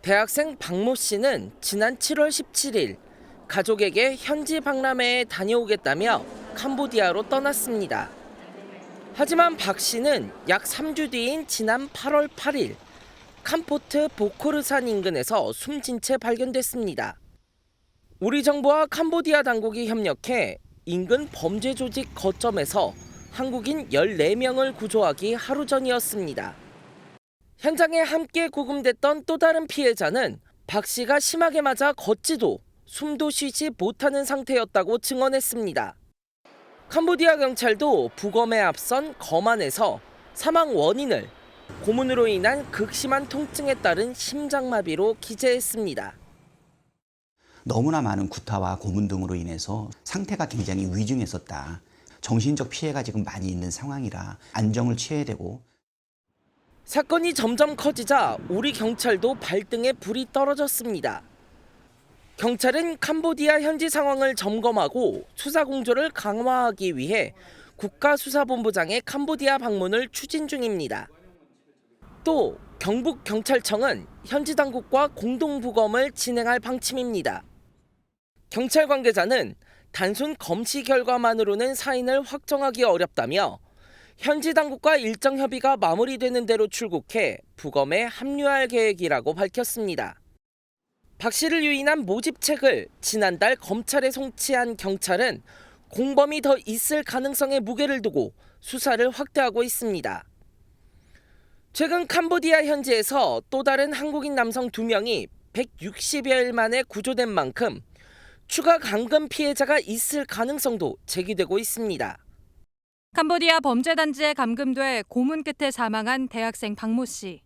대학생 박모 씨는 지난 7월 17일 가족에게 현지 박람회에 다녀오겠다며 캄보디아로 떠났습니다. 하지만 박 씨는 약 3주 뒤인 지난 8월 8일 캄포트 보코르산 인근에서 숨진 채 발견됐습니다. 우리 정부와 캄보디아 당국이 협력해 인근 범죄 조직 거점에서 한국인 14명을 구조하기 하루 전이었습니다. 현장에 함께 구금됐던 또 다른 피해자는 박 씨가 심하게 맞아 걷지도 숨도 쉬지 못하는 상태였다고 증언했습니다. 캄보디아 경찰도 부검에 앞선 검안에서 사망 원인을 고문으로 인한 극심한 통증에 따른 심장마비로 기재했습니다. 너무나 많은 구타와 고문 등으로 인해서 상태가 굉장히 위중했었다. 정신적 피해가 지금 많이 있는 상황이라 안정을 취해야 되고. 사건이 점점 커지자 우리 경찰도 발등에 불이 떨어졌습니다. 경찰은 캄보디아 현지 상황을 점검하고 수사 공조를 강화하기 위해 국가수사본부장의 캄보디아 방문을 추진 중입니다. 또 경북경찰청은 현지 당국과 공동부검을 진행할 방침입니다. 경찰 관계자는 단순 검시 결과만으로는 사인을 확정하기 어렵다며 현지 당국과 일정 협의가 마무리되는 대로 출국해 부검에 합류할 계획이라고 밝혔습니다. 박 씨를 유인한 모집책을 지난달 검찰에 송치한 경찰은 공범이 더 있을 가능성에 무게를 두고 수사를 확대하고 있습니다. 최근 캄보디아 현지에서 또 다른 한국인 남성 2명이 160여일 만에 구조된 만큼 추가 감금 피해자가 있을 가능성도 제기되고 있습니다. 캄보디아 범죄단지에 감금돼 고문 끝에 사망한 대학생 박모 씨.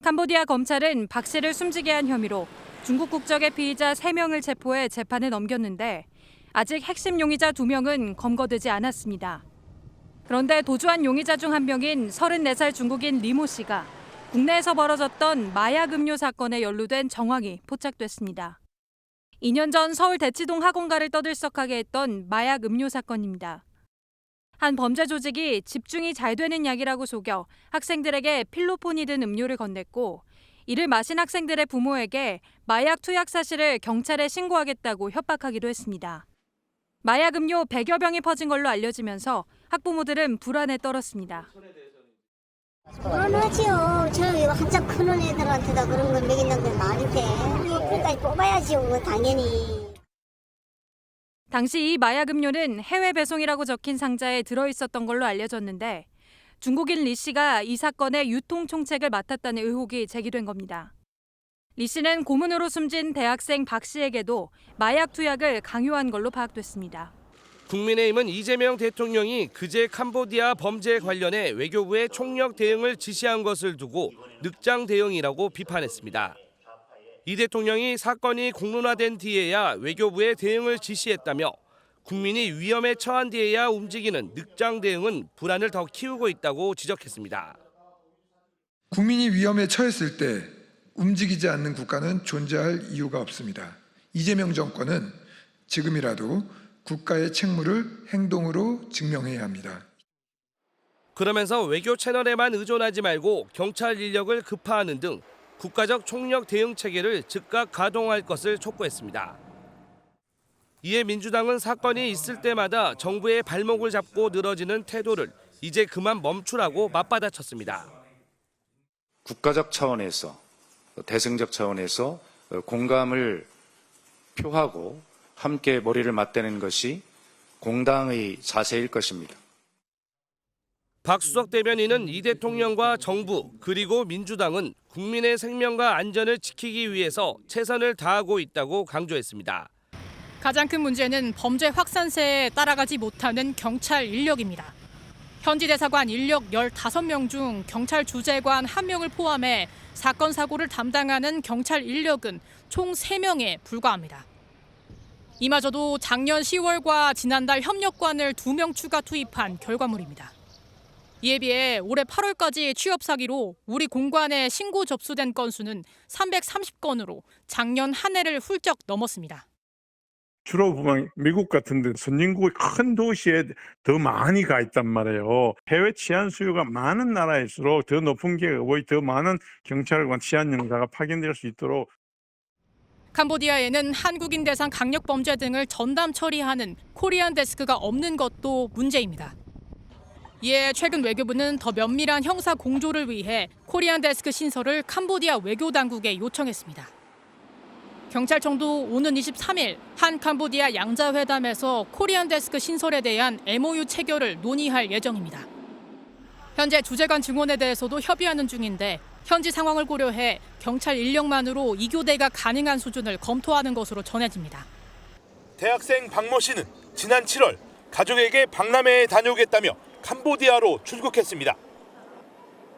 캄보디아 검찰은 박 씨를 숨지게 한 혐의로 중국 국적의 피의자 3명을 체포해 재판에 넘겼는데 아직 핵심 용의자 2명은 검거되지 않았습니다. 그런데 도주한 용의자 중 한 명인 34살 중국인 리모 씨가 국내에서 벌어졌던 마약 음료 사건에 연루된 정황이 포착됐습니다. 2년 전 서울 대치동 학원가를 떠들썩하게 했던 마약 음료 사건입니다. 한 범죄 조직이 집중이 잘 되는 약이라고 속여 학생들에게 필로폰이 든 음료를 건넸고 이를 마신 학생들의 부모에게 마약 투약 사실을 경찰에 신고하겠다고 협박하기도 했습니다. 마약 음료 100여 병이 퍼진 걸로 알려지면서 학부모들은 불안에 떨었습니다. 불안하지요. 저 한참 크는 애들한테다 그런 걸 먹인다는 게 말이 돼. 그러니까 뽑아야지요, 당연히. 당시 이 마약 음료는 해외 배송이라고 적힌 상자에 들어있었던 걸로 알려졌는데 중국인 리 씨가 이 사건의 유통 총책을 맡았다는 의혹이 제기된 겁니다. 리 씨는 고문으로 숨진 대학생 박 씨에게도 마약 투약을 강요한 걸로 파악됐습니다. 국민의힘은 이재명 대통령이 그제 캄보디아 범죄 관련해 외교부에 총력 대응을 지시한 것을 두고 늑장 대응이라고 비판했습니다. 이 대통령이 사건이 공론화된 뒤에야 외교부에 대응을 지시했다며 국민이 위험에 처한 뒤에야 움직이는 늑장 대응은 불안을 더 키우고 있다고 지적했습니다. 국민이 위험에 처했을 때 움직이지 않는 국가는 존재할 이유가 없습니다. 이재명 정권은 지금이라도 국가의 책무를 행동으로 증명해야 합니다. 그러면서 외교 채널에만 의존하지 말고 경찰 인력을 급파하는 등 국가적 총력 대응 체계를 즉각 가동할 것을 촉구했습니다. 이에 민주당은 사건이 있을 때마다 정부의 발목을 잡고 늘어지는 태도를 이제 그만 멈추라고 맞받아쳤습니다. 국가적 차원에서 대승적 차원에서 공감을 표하고 함께 머리를 맞대는 것이 공당의 자세일 것입니다. 박 수석 대변인은 이 대통령과 정부 그리고 민주당은 국민의 생명과 안전을 지키기 위해서 최선을 다하고 있다고 강조했습니다. 가장 큰 문제는 범죄 확산세에 따라가지 못하는 경찰 인력입니다. 현지 대사관 인력 15명 중 경찰 주재관 1명을 포함해 사건 사고를 담당하는 경찰 인력은 총 3명에 불과합니다. 이마저도 작년 10월과 지난달 협력관을 2명 추가 투입한 결과물입니다. 이에 비해 올해 8월까지 취업 사기로 우리 공관에 신고 접수된 건수는 330건으로 작년 한 해를 훌쩍 넘었습니다. 주로 보면 미국 같은 데 선진국의 큰 도시에 더 많이 가 있단 말이에요. 해외 치안 수요가 많은 나라일수록 더 높은 계급의 더 많은 경찰관 치안 용사가 파견될 수 있도록. 캄보디아에는 한국인 대상 강력 범죄 등을 전담 처리하는 코리안 데스크가 없는 것도 문제입니다. 이에 최근 외교부는 더 면밀한 형사 공조를 위해 코리안 데스크 신설을 캄보디아 외교 당국에 요청했습니다. 경찰청도 오는 23일 한 캄보디아 양자회담에서 코리안 데스크 신설에 대한 MOU 체결을 논의할 예정입니다. 현재 주재관 증원에 대해서도 협의하는 중인데 현지 상황을 고려해 경찰 인력만으로 이 교대가 가능한 수준을 검토하는 것으로 전해집니다. 대학생 박모 씨는 지난 7월 가족에게 박람회에 다녀오겠다며 캄보디아로 출국했습니다.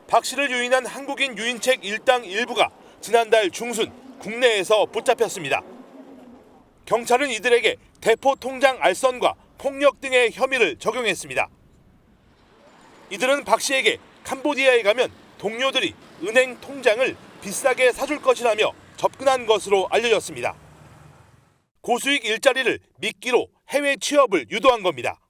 박 씨를 유인한 한국인 유인책 일당 일부가 지난달 중순 국내에서 붙잡혔습니다. 경찰은 이들에게 대포 통장 알선과 폭력 등의 혐의를 적용했습니다. 이들은 박 씨에게 캄보디아에 가면 동료들이 은행 통장을 비싸게 사줄 것이라며 접근한 것으로 알려졌습니다. 고수익 일자리를 미끼로 해외 취업을 유도한 겁니다.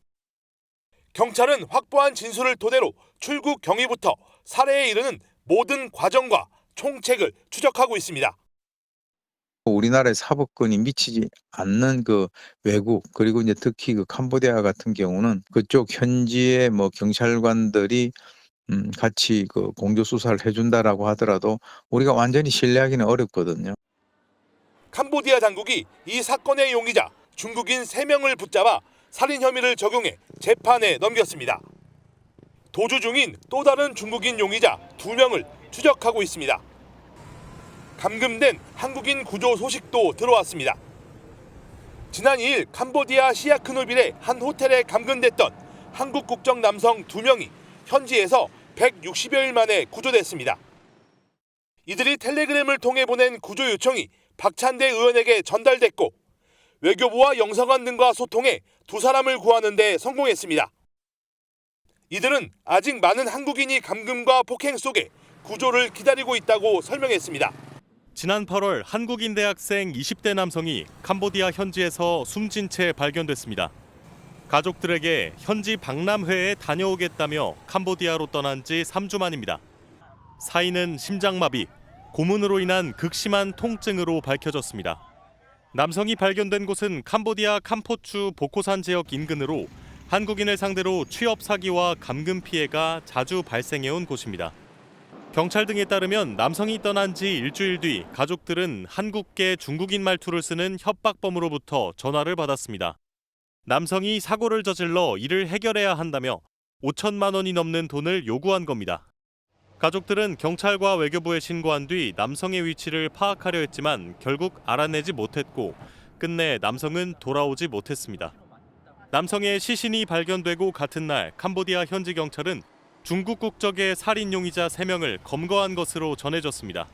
경찰은 확보한 진술을 토대로 출국 경위부터 살해에 이르는 모든 과정과 총책을 추적하고 있습니다. 우리나라의 사법권이 미치지 않는 그 외국, 그리고 이제 특히 그 캄보디아 같은 경우는 그쪽 현지의 뭐 경찰관들이 같이 그 공조 수사를 해준다라고 하더라도 우리가 완전히 신뢰하기는 어렵거든요. 캄보디아 당국이 이 사건의 용의자 중국인 3명을 붙잡아 살인 혐의를 적용해 재판에 넘겼습니다. 도주 중인 또 다른 중국인 용의자 2명을 추적하고 있습니다. 감금된 한국인 구조 소식도 들어왔습니다. 지난 2일 캄보디아 시아크누빌의 한 호텔에 감금됐던 한국 국적 남성 2명이 현지에서 160여일 만에 구조됐습니다. 이들이 텔레그램을 통해 보낸 구조 요청이 박찬대 의원에게 전달됐고 외교부와 영사관 등과 소통해 2사람을 구하는 데 성공했습니다. 이들은 아직 많은 한국인이 감금과 폭행 속에 구조를 기다리고 있다고 설명했습니다. 지난 8월 한국인 대학생 20대 남성이 캄보디아 현지에서 숨진 채 발견됐습니다. 가족들에게 현지 박람회에 다녀오겠다며 캄보디아로 떠난 지 3주 만입니다. 사인은 심장마비, 고문으로 인한 극심한 통증으로 밝혀졌습니다. 남성이 발견된 곳은 캄보디아 캄포추 보코산 지역 인근으로 한국인을 상대로 취업 사기와 감금 피해가 자주 발생해온 곳입니다. 경찰 등에 따르면 남성이 떠난 지 일주일 뒤 가족들은 한국계 중국인 말투를 쓰는 협박범으로부터 전화를 받았습니다. 남성이 사고를 저질러 이를 해결해야 한다며 5천만 원이 넘는 돈을 요구한 겁니다. 가족들은 경찰과 외교부에 신고한 뒤 남성의 위치를 파악하려 했지만 결국 알아내지 못했고 끝내 남성은 돌아오지 못했습니다. 남성의 시신이 발견되고 같은 날 캄보디아 현지 경찰은 중국 국적의 살인 용의자 3명을 검거한 것으로 전해졌습니다.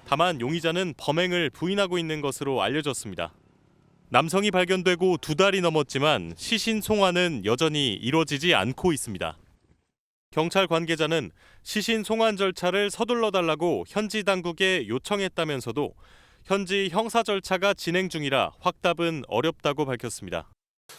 다만 용의자는 범행을 부인하고 있는 것으로 알려졌습니다. 남성이 발견되고 2달이 넘었지만 시신 송환은 여전히 이루어지지 않고 있습니다. 경찰 관계자는 시신 송환 절차를 서둘러 달라고 현지 당국에 요청했다면서도 현지 형사 절차가 진행 중이라 확답은 어렵다고 밝혔습니다.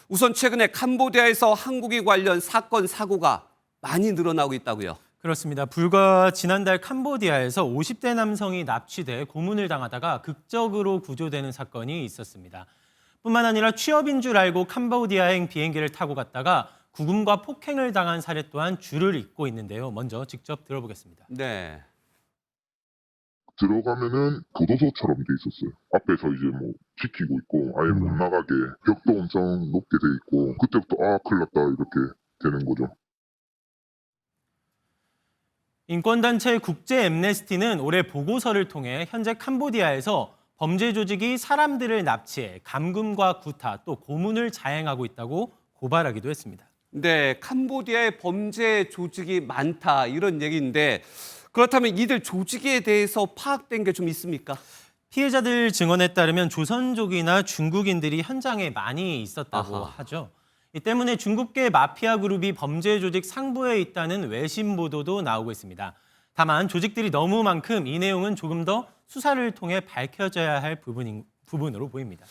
우선 최근에 캄보디아에서 한국인 관련 사건 사고가 많이 늘어나고 있다고요. 그렇습니다. 불과 지난달 캄보디아에서 50대 남성이 납치돼 고문을 당하다가 극적으로 구조되는 사건이 있었습니다. 뿐만 아니라 취업인 줄 알고 캄보디아행 비행기를 타고 갔다가 구금과 폭행을 당한 사례 또한 줄을 잇고 있는데요. 먼저 직접 들어보겠습니다. 네. 들어가면은 교도소처럼 돼 있었어요. 앞에서 이제 뭐 지키고 있고 아예 못 나가게 벽도 엄청 높게 돼 있고 그때부터 큰일 났다 이렇게 되는 거죠. 인권단체 국제 앰네스티는 올해 보고서를 통해 현재 캄보디아에서 범죄 조직이 사람들을 납치해 감금과 구타 또 고문을 자행하고 있다고 고발하기도 했습니다. 네, 캄보디아에 범죄 조직이 많다 이런 얘기인데 그렇다면 이들 조직에 대해서 파악된 게 좀 있습니까? 피해자들 증언에 따르면 조선족이나 중국인들이 현장에 많이 있었다고 아하. 하죠. 이 때문에 중국계 마피아 그룹이 범죄 조직 상부에 있다는 외신 보도도 나오고 있습니다. 다만 조직들이 너무 많음 이 내용은 조금 더 수사를 통해 밝혀져야 할 부분으로 보입니다.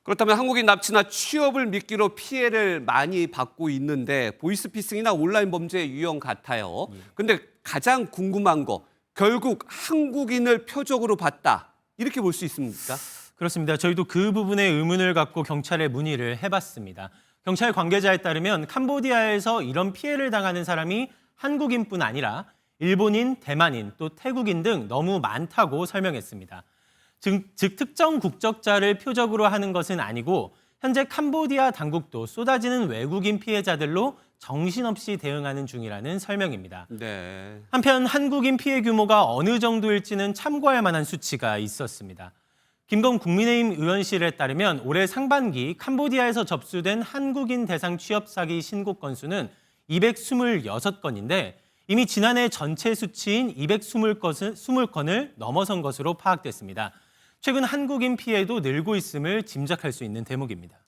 그렇다면 한국인 납치나 취업을 미끼로 피해를 많이 받고 있는데 보이스피싱이나 온라인 범죄의 유형 같아요. 근데 가장 궁금한 거, 결국 한국인을 표적으로 봤다. 이렇게 볼 수 있습니까? 그렇습니다. 저희도 그 부분에 의문을 갖고 경찰에 문의를 해봤습니다. 경찰 관계자에 따르면 캄보디아에서 이런 피해를 당하는 사람이 한국인뿐 아니라 일본인, 대만인, 또 태국인 등 너무 많다고 설명했습니다. 즉 특정 국적자를 표적으로 하는 것은 아니고 현재 캄보디아 당국도 쏟아지는 외국인 피해자들로 정신없이 대응하는 중이라는 설명입니다. 네. 한편 한국인 피해 규모가 어느 정도일지는 참고할 만한 수치가 있었습니다. 김건 국민의힘 의원실에 따르면 올해 상반기 캄보디아에서 접수된 한국인 대상 취업 사기 신고 건수는 226건인데 이미 지난해 전체 수치인 220건을 넘어선 것으로 파악됐습니다. 최근 한국인 피해도 늘고 있음을 짐작할 수 있는 대목입니다.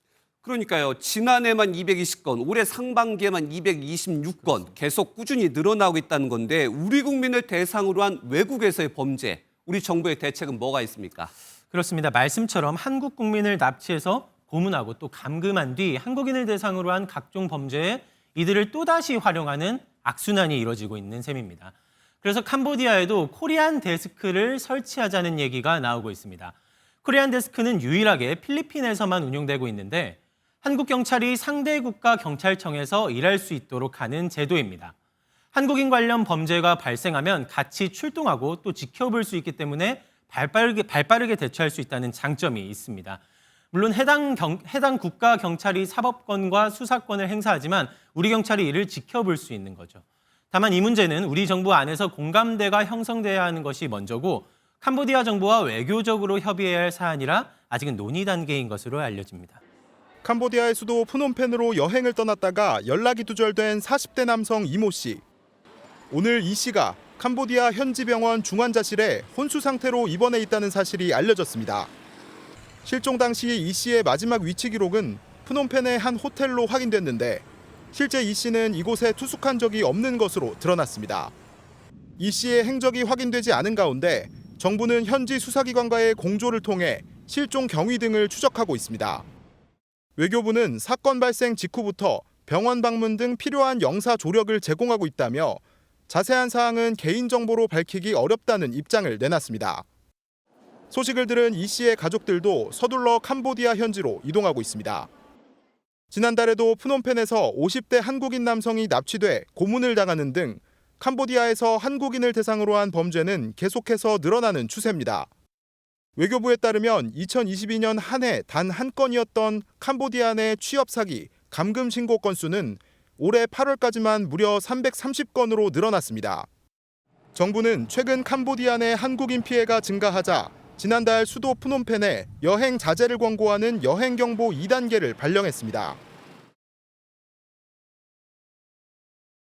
그러니까요. 지난해만 220건, 올해 상반기에만 226건 계속 꾸준히 늘어나고 있다는 건데 우리 국민을 대상으로 한 외국에서의 범죄, 우리 정부의 대책은 뭐가 있습니까? 그렇습니다. 말씀처럼 한국 국민을 납치해서 고문하고 또 감금한 뒤 한국인을 대상으로 한 각종 범죄에 이들을 또다시 활용하는 악순환이 이뤄지고 있는 셈입니다. 그래서 캄보디아에도 코리안 데스크를 설치하자는 얘기가 나오고 있습니다. 코리안 데스크는 유일하게 필리핀에서만 운영되고 있는데 한국 경찰이 상대 국가 경찰청에서 일할 수 있도록 하는 제도입니다. 한국인 관련 범죄가 발생하면 같이 출동하고 또 지켜볼 수 있기 때문에 발빠르게 대처할 수 있다는 장점이 있습니다. 물론 해당 국가 경찰이 사법권과 수사권을 행사하지만 우리 경찰이 이를 지켜볼 수 있는 거죠. 다만 이 문제는 우리 정부 안에서 공감대가 형성돼야 하는 것이 먼저고 캄보디아 정부와 외교적으로 협의해야 할 사안이라 아직은 논의 단계인 것으로 알려집니다. 캄보디아의 수도 프놈펜으로 여행을 떠났다가 연락이 두절된 40대 남성 이모 씨. 오늘 이 씨가 캄보디아 현지 병원 중환자실에 혼수 상태로 입원해 있다는 사실이 알려졌습니다. 실종 당시 이 씨의 마지막 위치 기록은 프놈펜의 한 호텔로 확인됐는데 실제 이 씨는 이곳에 투숙한 적이 없는 것으로 드러났습니다. 이 씨의 행적이 확인되지 않은 가운데 정부는 현지 수사기관과의 공조를 통해 실종 경위 등을 추적하고 있습니다. 외교부는 사건 발생 직후부터 병원 방문 등 필요한 영사 조력을 제공하고 있다며 자세한 사항은 개인정보로 밝히기 어렵다는 입장을 내놨습니다. 소식을 들은 이 씨의 가족들도 서둘러 캄보디아 현지로 이동하고 있습니다. 지난달에도 프놈펜에서 50대 한국인 남성이 납치돼 고문을 당하는 등 캄보디아에서 한국인을 대상으로 한 범죄는 계속해서 늘어나는 추세입니다. 외교부에 따르면 2022년 한 해 단 한 건이었던 캄보디아 내 취업 사기, 감금 신고 건수는 올해 8월까지만 무려 330건으로 늘어났습니다. 정부는 최근 캄보디아 내 한국인 피해가 증가하자 지난달 수도 프놈펜에 여행 자제를 권고하는 여행 경보 2단계를 발령했습니다.